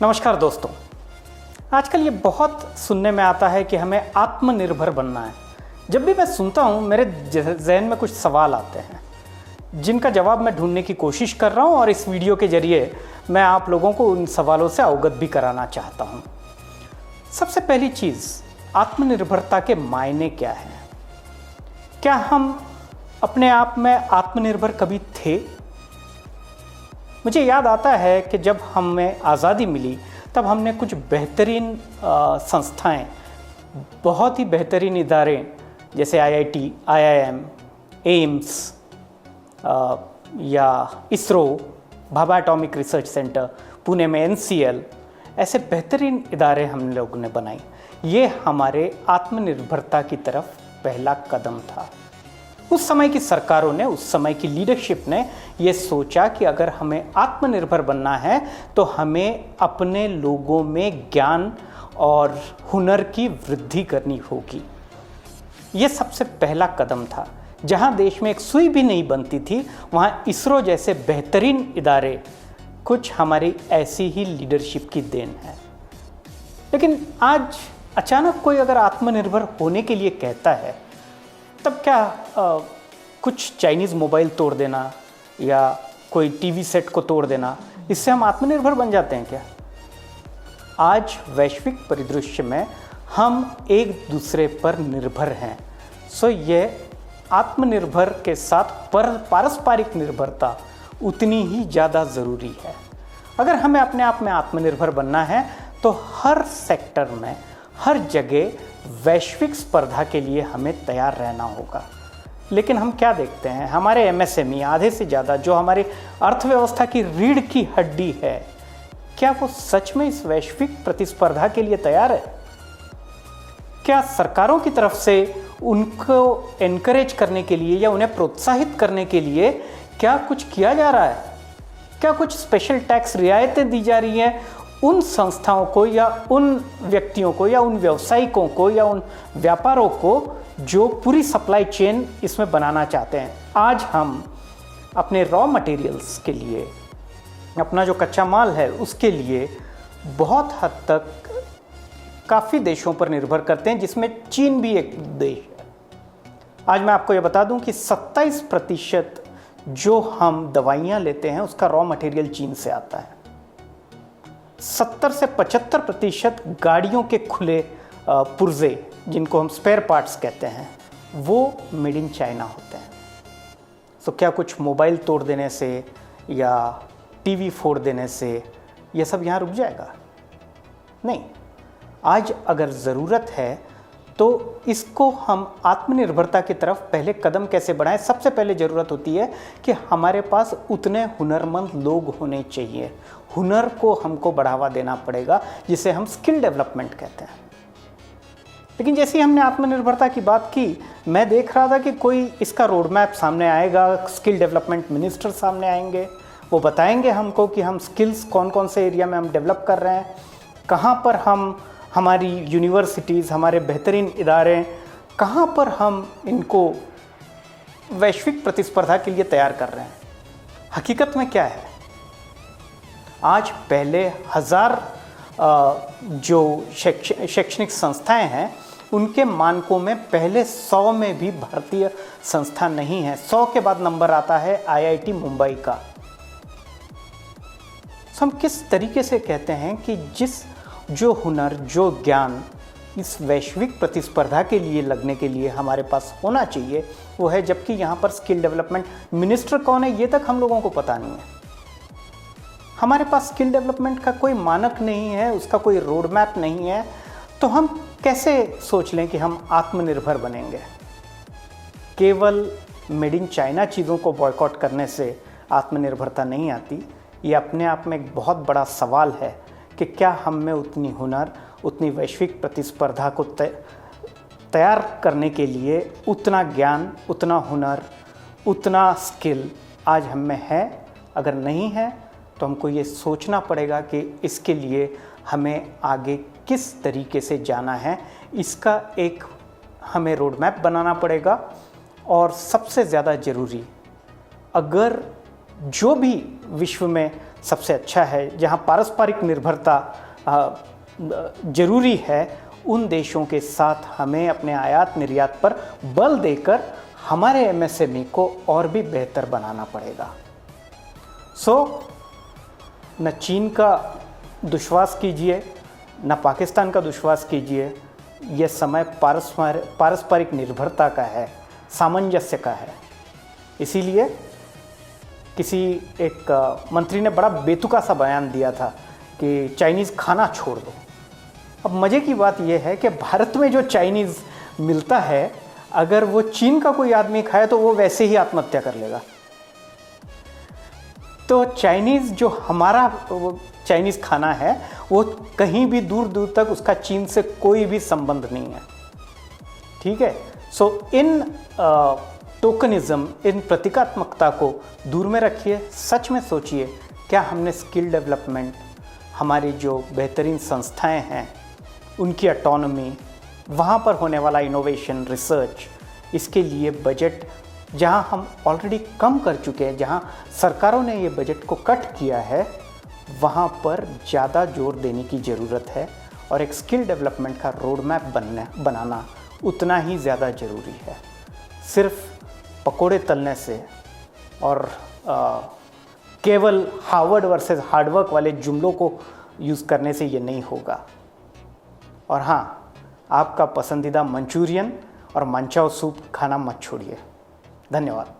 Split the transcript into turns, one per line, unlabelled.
नमस्कार दोस्तों। आजकल ये बहुत सुनने में आता है कि हमें आत्मनिर्भर बनना है। जब भी मैं सुनता हूँ मेरे जहन में कुछ सवाल आते हैं जिनका जवाब मैं ढूंढने की कोशिश कर रहा हूँ और इस वीडियो के जरिए मैं आप लोगों को उन सवालों से अवगत भी कराना चाहता हूँ। सबसे पहली चीज़, आत्मनिर्भरता के मायने क्या हैं? क्या हम अपने आप में आत्मनिर्भर कभी थे? मुझे याद आता है कि जब हमें आज़ादी मिली तब हमने कुछ बेहतरीन संस्थाएं, बहुत ही बेहतरीन इदारे जैसे IIT, IIM, एम्स या ISRO, Bhabha atomic research centre, Pune में NCL, ऐसे बेहतरीन इदारे हम लोगों ने बनाए। ये हमारे आत्मनिर्भरता की तरफ पहला कदम था। उस समय की सरकारों ने, उस समय की लीडरशिप ने ये सोचा कि अगर हमें आत्मनिर्भर बनना है तो हमें अपने लोगों में ज्ञान और हुनर की वृद्धि करनी होगी। ये सबसे पहला कदम था। जहां देश में एक सुई भी नहीं बनती थी वहां इसरो जैसे बेहतरीन इदारे कुछ हमारी ऐसी ही लीडरशिप की देन है। लेकिन आज अचानक कोई अगर आत्मनिर्भर होने के लिए कहता है तब क्या कुछ चाइनीज़ मोबाइल तोड़ देना या कोई टीवी सेट को तोड़ देना, इससे हम आत्मनिर्भर बन जाते हैं क्या? आज वैश्विक परिदृश्य में हम एक दूसरे पर निर्भर हैं। सो ये आत्मनिर्भर के साथ पारस्परिक निर्भरता उतनी ही ज़्यादा ज़रूरी है। अगर हमें अपने आप में आत्मनिर्भर बनना है तो हर सेक्टर में, हर जगह वैश्विक स्पर्धा के लिए हमें तैयार रहना होगा। लेकिन हम क्या देखते हैं, हमारे MSME आधे से ज़्यादा जो हमारी अर्थव्यवस्था की रीढ़ की हड्डी है, क्या वो सच में इस वैश्विक प्रतिस्पर्धा के लिए तैयार है? क्या सरकारों की तरफ से उनको एनकरेज करने के लिए या उन्हें प्रोत्साहित करने के लिए क्या कुछ किया जा रहा है? क्या कुछ स्पेशल टैक्स रियायतें दी जा रही हैं उन संस्थाओं को या उन व्यक्तियों को या उन व्यावसायिकों को या उन व्यापारों को जो पूरी सप्लाई चेन इसमें बनाना चाहते हैं? आज हम अपने रॉ मटेरियल्स के लिए, अपना जो कच्चा माल है उसके लिए बहुत हद तक काफ़ी देशों पर निर्भर करते हैं, जिसमें चीन भी एक देश है। आज मैं आपको ये बता दूं कि 27% जो हम दवाइयाँ लेते हैं उसका रॉ मटेरियल चीन से आता है। 70 से 75% गाड़ियों के खुले पुर्जे, जिनको हम स्पेयर पार्ट्स कहते हैं, वो मेड इन चाइना होते हैं। तो क्या कुछ मोबाइल तोड़ देने से या टीवी फोड़ देने से ये सब यहाँ रुक जाएगा? नहीं। आज अगर ज़रूरत है तो इसको हम आत्मनिर्भरता की तरफ पहले कदम कैसे बढ़ाएं? सबसे पहले ज़रूरत होती है कि हमारे पास उतने हुनरमंद लोग होने चाहिए। हुनर को हमको बढ़ावा देना पड़ेगा, जिसे हम स्किल डेवलपमेंट कहते हैं। लेकिन जैसे ही हमने आत्मनिर्भरता की बात की, मैं देख रहा था कि कोई इसका रोड मैप सामने आएगा, स्किल डेवलपमेंट मिनिस्टर सामने आएंगे, वो बताएंगे हमको कि हम स्किल्स कौन कौन से एरिया में हम डेवलप कर रहे हैं, कहाँ पर हम हमारी यूनिवर्सिटीज़, हमारे बेहतरीन इदारे, कहाँ पर हम इनको वैश्विक प्रतिस्पर्धा के लिए तैयार कर रहे हैं। हकीकत में क्या है, आज पहले 1000 जो शैक्षणिक संस्थाएं हैं उनके मानकों में पहले 100 में भी भारतीय संस्था नहीं है। 100 के बाद नंबर आता है IIT मुंबई का। हम किस तरीके से कहते हैं कि जो हुनर, जो ज्ञान इस वैश्विक प्रतिस्पर्धा के लिए लगने के लिए हमारे पास होना चाहिए वो है, जबकि यहाँ पर स्किल डेवलपमेंट मिनिस्टर कौन है ये तक हम लोगों को पता नहीं है। हमारे पास स्किल डेवलपमेंट का कोई मानक नहीं है, उसका कोई रोड मैप नहीं है, तो हम कैसे सोच लें कि हम आत्मनिर्भर बनेंगे? केवल मेड इन चाइना चीज़ों को बॉयकॉट करने से आत्मनिर्भरता नहीं आती। ये अपने आप में एक बहुत बड़ा सवाल है कि क्या हम में उतनी हुनर, उतनी वैश्विक प्रतिस्पर्धा को तैयार करने के लिए उतना ज्ञान, उतना हुनर, उतना स्किल आज हम में है? अगर नहीं है तो हमको ये सोचना पड़ेगा कि इसके लिए हमें आगे किस तरीके से जाना है। इसका एक हमें रोड मैप बनाना पड़ेगा। और सबसे ज़्यादा ज़रूरी, अगर जो भी विश्व में सबसे अच्छा है, जहाँ पारस्परिक निर्भरता जरूरी है, उन देशों के साथ हमें अपने आयात निर्यात पर बल देकर हमारे एमएसएमई को और भी बेहतर बनाना पड़ेगा। न चीन का दुश्वास कीजिए, न पाकिस्तान का दुश्वास कीजिए। यह समय पारस्परिक निर्भरता का है, सामंजस्य का है। इसीलिए किसी एक मंत्री ने बड़ा बेतुका सा बयान दिया था कि चाइनीज़ खाना छोड़ दो। अब मज़े की बात यह है कि भारत में जो चाइनीज़ मिलता है, अगर वो चीन का कोई आदमी खाए तो वो वैसे ही आत्महत्या कर लेगा। तो चाइनीज़ जो हमारा चाइनीज़ खाना है, वो कहीं भी दूर दूर तक उसका चीन से कोई भी संबंध नहीं है। ठीक है। इन टोकनिज्म, इन प्रतीकात्मकता को दूर में रखिए। सच में सोचिए, क्या हमने स्किल डेवलपमेंट, हमारी जो बेहतरीन संस्थाएं हैं, उनकी ऑटोनॉमी, वहाँ पर होने वाला इनोवेशन, रिसर्च, इसके लिए बजट जहाँ हम ऑलरेडी कम कर चुके हैं, जहाँ सरकारों ने ये बजट को कट किया है, वहाँ पर ज़्यादा जोर देने की ज़रूरत है। और एक स्किल डेवलपमेंट का रोड मैप बनाना उतना ही ज़्यादा ज़रूरी है। सिर्फ पकोड़े तलने से और केवल हार्वर्ड वर्सेस हार्डवर्क वाले जुमलों को यूज़ करने से ये नहीं होगा। और हाँ, आपका पसंदीदा मंचूरियन और मंचाओ सूप खाना मत छोड़िए। धन्यवाद।